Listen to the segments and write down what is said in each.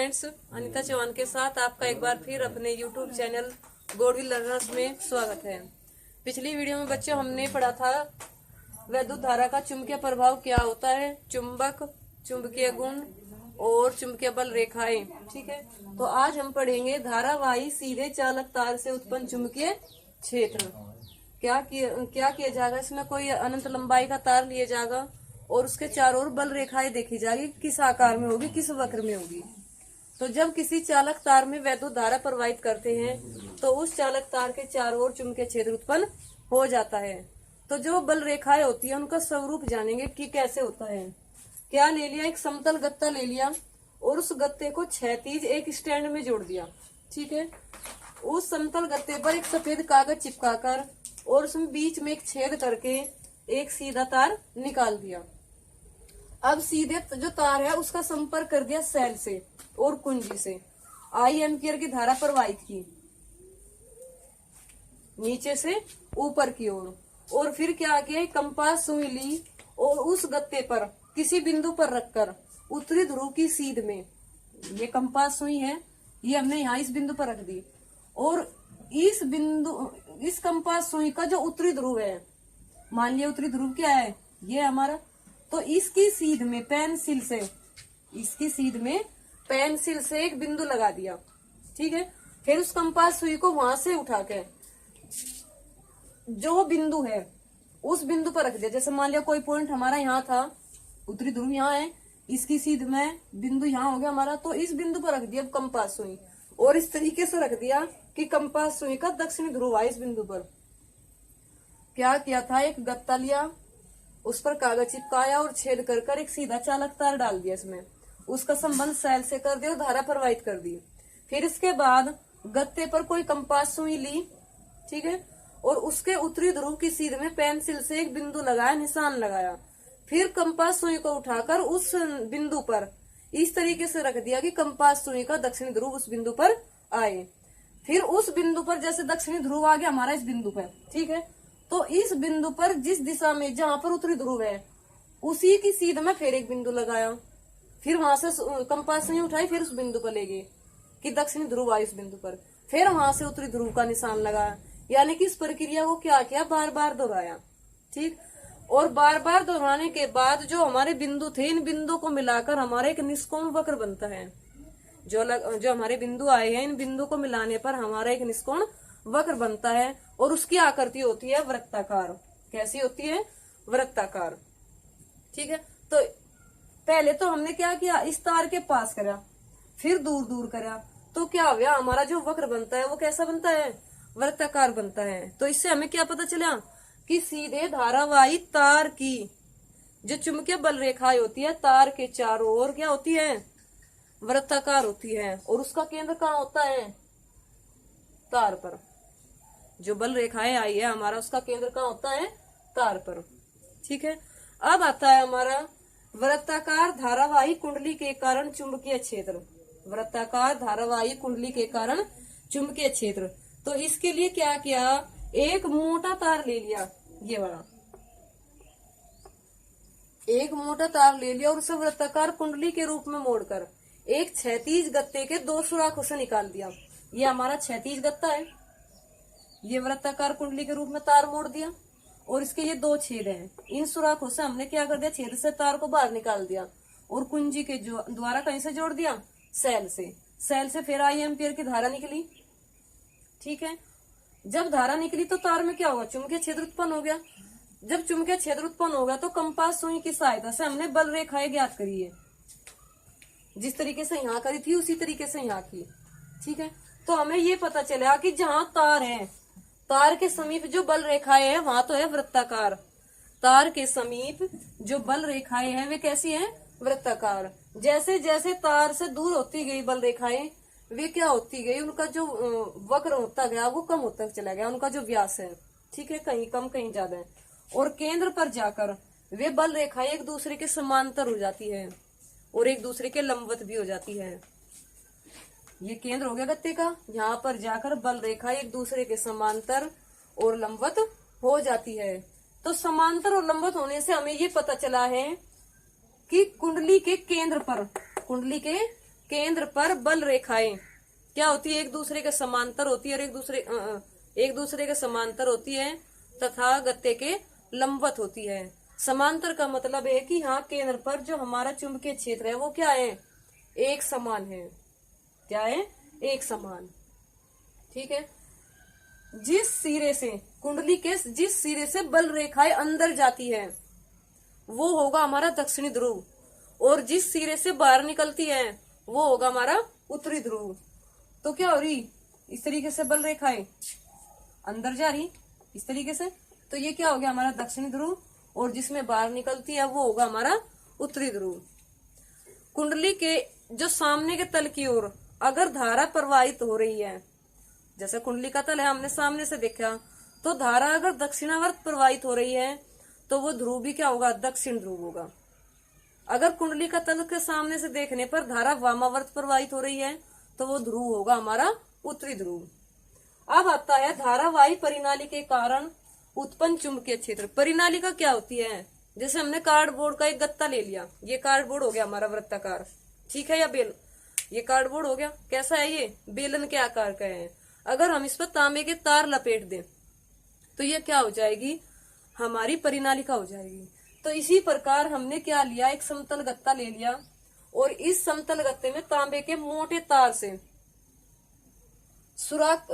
Friends, Anita Chauhan के साथ आपका एक बार फिर अपने YouTube चैनल गॉडविल लर्नर्स में स्वागत है। पिछली वीडियो में बच्चों हमने पढ़ा था वैद्युत धारा का चुंबकीय प्रभाव क्या होता है, चुंबक, चुंबकीय गुण और चुंबकीय बल रेखाएं। ठीक है, तो आज हम पढ़ेंगे धारावाही सीधे चालक तार से उत्पन्न चुंबकीय क्षेत्र। क्या किया जाएगा, इसमें कोई अनंत लंबाई का तार लिया जाएगा और उसके चारों ओर बल रेखाएं देखी जाएगी, किस आकार में होगी, किस वक्र में होगी। तो जब किसी चालक तार में वैद्युत धारा प्रवाहित करते हैं तो उस चालक तार के चारों ओर चुंबकीय क्षेत्र उत्पन्न हो जाता है। तो जो बल रेखाएं होती है उनका स्वरूप जानेंगे कि कैसे होता है। क्या ले लिया, एक समतल गत्ता ले लिया और उस गत्ते को क्षैतिज एक स्टैंड में जोड़ दिया। ठीक है, उस समतल गत्ते पर एक सफेद कागज चिपकाकर और उसमें बीच में एक छेद करके एक सीधा तार निकाल दिया। अब सीधे जो तार है उसका संपर्क कर दिया सेल से और कुंजी से। आई एम्पियर की धारा प्रवाहित की नीचे से ऊपर की ओर और फिर क्या किया, कंपास सुई ली और उस गत्ते पर किसी बिंदु पर रखकर उत्तरी ध्रुव की सीध में, ये कंपास सुई है, ये हमने यहाँ इस बिंदु पर रख दी और इस कंपास सुई का जो उत्तरी ध्रुव है, मान लिया उत्तरी ध्रुव क्या है, ये हमारा, तो इसकी सीध में पेंसिल से, इसकी सीध में पेंसिल से एक बिंदु लगा दिया। ठीक है, फिर उस कंपास सुई को वहां से उठा के जो बिंदु है उस बिंदु पर रख दिया। जैसे मान लिया कोई पॉइंट हमारा यहाँ था, उत्तरी ध्रुव यहाँ है, इसकी सीध में बिंदु यहाँ हो गया हमारा, तो इस बिंदु पर रख दिया कंपास सुई और इस तरीके से रख दिया कि कंपास सुई का दक्षिणी ध्रुव आए। इस बिंदु पर क्या किया था, एक गत्ता लिया, उस पर कागज चिपकाया और छेद कर कर एक सीधा चालक तार डाल दिया इसमें, उसका संबंध सेल से कर दिया और धारा प्रवाहित कर दी। फिर इसके बाद गत्ते पर कोई कंपास सुई ली, ठीक है, और उसके उत्तरी ध्रुव की सीध में पेंसिल से एक बिंदु लगाया, निशान लगाया। फिर कंपास सुई को उठाकर उस बिंदु पर इस तरीके से रख दिया कि कंपास सुई का दक्षिणी ध्रुव उस बिंदु पर आए। फिर उस बिंदु पर जैसे दक्षिणी ध्रुव आ गया हमारा इस बिंदु पर, ठीक है, तो इस बिंदु पर जिस दिशा में जहां पर उत्तरी ध्रुव है उसी की सीध में फिर एक बिंदु लगाया। फिर वहां से कंपास सुई उठाई, फिर उस बिंदु पर ले गए कि दक्षिणी ध्रुव आए उस बिंदु पर, फिर वहां से उत्तरी ध्रुव का निशान लगाया। यानी कि इस प्रक्रिया को क्या किया, बार बार दोहराया। ठीक, और बार बार दोहराने के बाद जो हमारे बिंदु थे, इन बिंदु को मिलाकर हमारा एक निष्कोण वक्र बनता है। जो हमारे बिंदु आए हैं, इन बिंदु को मिलाने पर हमारा एक निष्कोण वक्र बनता है और उसकी आकृति होती है वृत्ताकार। कैसी होती है, वृत्ताकार। ठीक है, तो पहले तो हमने क्या किया, इस तार के पास करा, फिर दूर दूर करा, तो क्या हुआ, हमारा जो वक्र बनता है वो कैसा बनता है, वृत्ताकार बनता है। तो इससे हमें क्या पता चला कि सीधे धारावाही तार की जो चुंबकीय बल रेखाएं होती है तार के चारों ओर क्या होती है, वृत्ताकार होती है और उसका केंद्र कहाँ होता है, तार पर। जो बल रेखाएं आई है हमारा, उसका केंद्र कहाँ होता है, तार पर। ठीक है, अब आता है हमारा वृत्ताकार धारावाही कुंडली के कारण चुंबकीय क्षेत्र। वृत्ताकार धारावाही कुंडली के कारण चुंबकीय क्षेत्र, तो इसके लिए क्या किया, एक मोटा तार ले लिया, ये वाला एक मोटा तार ले लिया और उसे वृत्ताकार कुंडली के रूप में मोड़कर एक क्षैतिज गत्ते के दो सुराखों से निकाल दिया। ये हमारा क्षैतिज गत्ता है, ये वृत्ताकार कुंडली के रूप में तार मोड़ दिया और इसके ये दो छेद हैं। इन सुराखों से हमने क्या कर दिया, छेद से तार को बाहर निकाल दिया और कुंजी के द्वारा कहीं से जोड़ दिया, सेल से। सेल से फिर आई एम्पियर की धारा निकली। ठीक है, जब धारा निकली तो तार में क्या होगा, चुंबकीय क्षेत्र उत्पन्न हो गया। जब चुंबकीय क्षेत्र उत्पन्न हो गया तो कंपास सुई की सहायता से हमने बल रेखाएं ज्ञात करी है, जिस तरीके से यहाँ करी थी उसी तरीके से यहाँ की। ठीक है, तो हमें ये पता चला कि जहाँ तार है, तार के समीप जो बल रेखाएं है वहां तो है वृत्ताकार। तार के समीप जो बल रेखाएं हैं वे कैसी हैं, वृत्ताकार। जैसे जैसे तार से दूर होती गई बल रेखाएं, वे क्या होती गई, उनका जो वक्र होता गया वो कम होता चला गया, उनका जो व्यास है, ठीक है, कहीं कम कहीं ज्यादा है, और केंद्र पर जाकर वे बल रेखाएं एक दूसरे के समांतर हो जाती है और एक दूसरे के लंबवत भी हो जाती है। ये केंद्र हो गया गत्ते का, यहाँ पर जाकर बल रेखा एक दूसरे के समांतर और लंबवत हो जाती है। तो समांतर और लंबवत होने से हमें ये पता चला है कि कुंडली के केंद्र पर, कुंडली के केंद्र पर बल रेखाएं क्या होती है, एक दूसरे के समांतर होती है और एक दूसरे के समांतर होती है तथा गत्ते के लंबवत होती है। समांतर का मतलब है कि यहाँ केंद्र पर जो हमारा चुंबकीय क्षेत्र है वो क्या है, एक समान है। क्या है, एक समान। ठीक है। जिस सिरे से कुंडली के जिस सिरे से बल रेखाएं अंदर जाती है वो होगा हमारा दक्षिणी ध्रुव, और जिस सिरे से बाहर निकलती है वो होगा हमारा उत्तरी ध्रुव। तो क्या हो रही, इस तरीके से बल रेखाएं अंदर जा रही इस तरीके से, तो ये क्या हो गया हमारा दक्षिणी ध्रुव, और जिसमें बाहर निकलती है वो होगा हमारा उत्तरी ध्रुव। कुंडली के जो सामने के तल की ओर अगर धारा प्रवाहित हो रही है, जैसे कुंडली का तल है हमने सामने से देखा, तो धारा अगर दक्षिणावर्त प्रवाहित हो रही है तो वो ध्रुव भी क्या होगा, दक्षिण ध्रुव होगा। अगर कुंडली का तल के सामने से देखने पर धारा वामावर्त प्रवाहित हो रही है तो वो ध्रुव होगा हमारा उत्तरी ध्रुव। अब आता है धारावाही परिनाली के कारण उत्पन्न चुंबकीय क्षेत्र। परिनालिका क्या होती है, जैसे हमने कार्डबोर्ड का एक गत्ता ले लिया, ये कार्डबोर्ड हो गया हमारा वृत्ताकार, ठीक है, या बेल, ये कार्डबोर्ड हो गया, कैसा है ये, बेलन के आकार का है। अगर हम इस पर तांबे के तार लपेट दें तो ये क्या हो जाएगी, हमारी परिनालिका हो जाएगी। तो इसी प्रकार हमने क्या लिया, एक समतल गत्ता ले लिया और इस समतल गत्ते में तांबे के मोटे तार से सुराख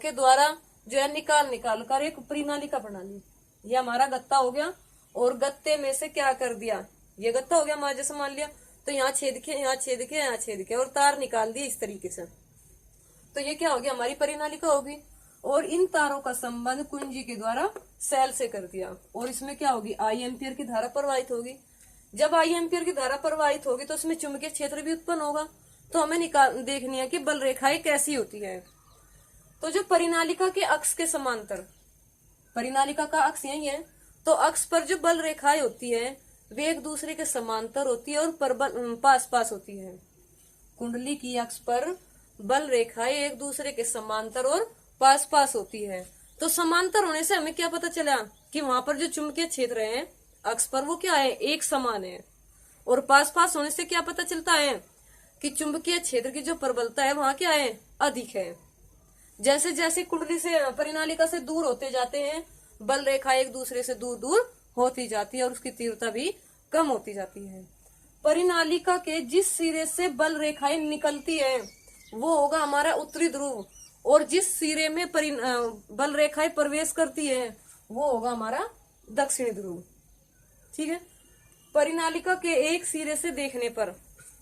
के द्वारा जो है निकाल कर एक परिनालिका बना ली। ये हमारा गत्ता हो गया, और गत्ते में से क्या कर दिया, ये गत्ता हो गया हमारा, जैसे मान लिया तो यहाँ छेद के, यहाँ छेद के, यहाँ छेद के, और तार निकाल दिए इस तरीके से, तो ये क्या हो गया, हमारी परिनालिका होगी। और इन तारों का संबंध कुंजी के द्वारा सेल से कर दिया, और इसमें क्या होगी, आई एम्पियर की धारा प्रवाहित होगी। जब आई एम्पियर की धारा प्रवाहित होगी तो उसमें चुंबकीय क्षेत्र भी उत्पन्न होगा। तो हमें देखनी है कि बल रेखाएं कैसी होती है। तो जो परिनालिका के अक्ष के समांतर, परिनालिका का अक्ष यही है, तो अक्ष पर जो बल रेखाएं होती है वे एक दूसरे के समांतर होती है और पास पास होती है। कुंडली की अक्ष पर बल रेखाएं एक दूसरे के समांतर और पास पास होती है। तो समांतर होने से हमें क्या पता चला कि वहां पर जो चुंबकीय क्षेत्र है अक्ष पर वो क्या है, एक समान है। और पास पास होने से क्या पता चलता है कि चुंबकीय क्षेत्र की जो प्रबलता है वहां क्या है, अधिक है। जैसे जैसे कुंडली से परिनालिका से दूर होते जाते हैं बल रेखा एक दूसरे से दूर दूर होती जाती है और उसकी तीव्रता भी कम होती जाती है। परिनालिका के जिस सिरे से बल रेखाएं निकलती है वो होगा हमारा उत्तरी ध्रुव, और जिस सिरे में बल रेखाएं प्रवेश करती है वो होगा हमारा दक्षिणी ध्रुव। ठीक है। परिनालिका के एक सिरे से देखने पर,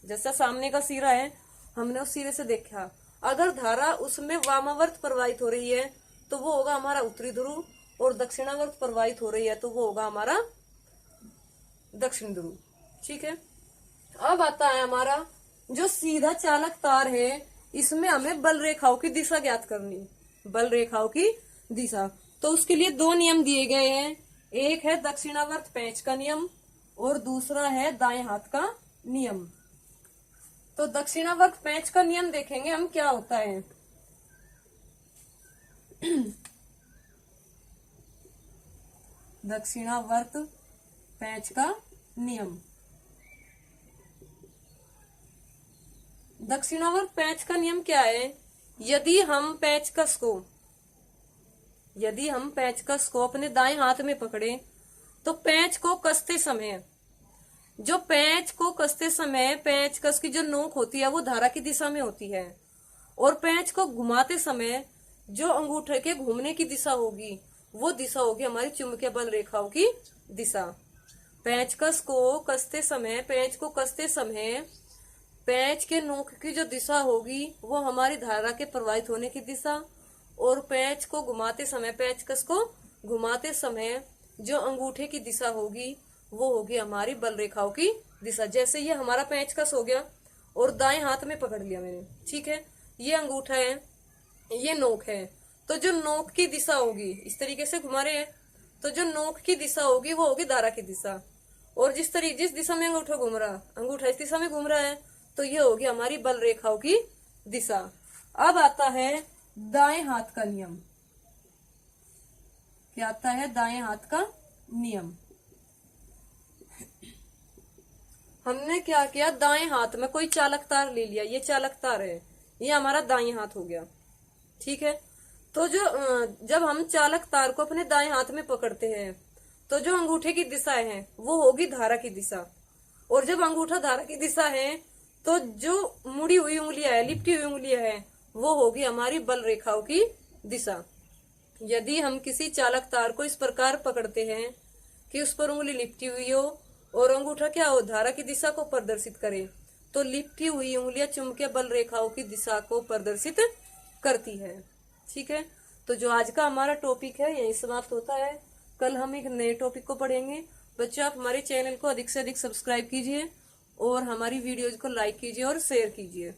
जैसा सामने का सिरा है हमने उस सिरे से देखा, अगर धारा उसमें वामावर्त प्रवाहित हो रही है तो वो होगा हमारा उत्तरी ध्रुव, और दक्षिणावर्त प्रवाहित हो रही है तो वो होगा हमारा दक्षिण ध्रुव। ठीक है। अब आता है हमारा जो सीधा चालक तार है, इसमें हमें बल रेखाओं की दिशा ज्ञात करनी, बल रेखाओं की दिशा। तो उसके लिए दो नियम दिए गए हैं, एक है दक्षिणावर्त पेंच का नियम और दूसरा है दाएं हाथ का नियम। तो दक्षिणावर्त पेंच का नियम देखेंगे हम क्या होता है। दक्षिणावर्त पेंच का नियम, दक्षिणावर्त पेंच का नियम क्या है, यदि हम पेंचकस को अपने दाएं हाथ में पकड़े तो पेंच को कसते समय, जो पेंच को कसते समय पेंचकस की जो नोक होती है वो धारा की दिशा में होती है, और पेंच को घुमाते समय जो अंगूठे के घूमने की दिशा होगी वो दिशा होगी हमारी चुंबकीय बल रेखाओं की दिशा। पेंचकस को कसते समय, पेंच को कसते समय पेंच के नोक की जो दिशा होगी वो हमारी धारा के प्रवाहित होने की दिशा, और पेंच को घुमाते समय, पेंचकस को घुमाते समय जो अंगूठे की दिशा होगी वो होगी हमारी बल रेखाओं की दिशा। जैसे ये हमारा पेंचकस हो गया और दाएं हाथ में पकड़ लिया मैंने, ठीक है, ये अंगूठा है, ये नोक है, तो जो नोक की दिशा होगी इस तरीके से घुमा रहे हैं, तो जो नोक की दिशा होगी वो होगी धारा की दिशा, और जिस दिशा में अंगूठा घूम रहा, अंगूठा इस दिशा में घूम रहा है तो ये होगी हमारी बल रेखाओं की दिशा। अब आता है दाएं हाथ का नियम। क्या आता है, दाएं हाथ का नियम। हमने क्या किया, दाएं हाथ में कोई चालक तार ले लिया, ये चालक तार है, ये हमारा दाएं हाथ हो गया। ठीक है, तो जब हम चालक तार को अपने दाएं हाथ में पकड़ते हैं तो जो अंगूठे की दिशा है वो होगी धारा की दिशा, और जब अंगूठा धारा की दिशा है तो जो मुड़ी हुई उंगलियां है, लिपटी हुई उंगलियां है, वो होगी हमारी बल रेखाओं की दिशा। यदि हम किसी चालक तार को इस प्रकार पकड़ते हैं कि उस पर उंगली लिपटी हुई हो और अंगूठा क्या हो, धारा की दिशा को प्रदर्शित करे, तो लिपटी हुई उंगलियां चुंबकीय बल रेखाओं की दिशा को प्रदर्शित करती है। ठीक है, तो जो आज का हमारा टॉपिक है यही समाप्त होता है। कल हम एक नए टॉपिक को पढ़ेंगे। बच्चों, आप हमारे चैनल को अधिक से अधिक सब्सक्राइब कीजिए और हमारी वीडियोज को लाइक कीजिए और शेयर कीजिए।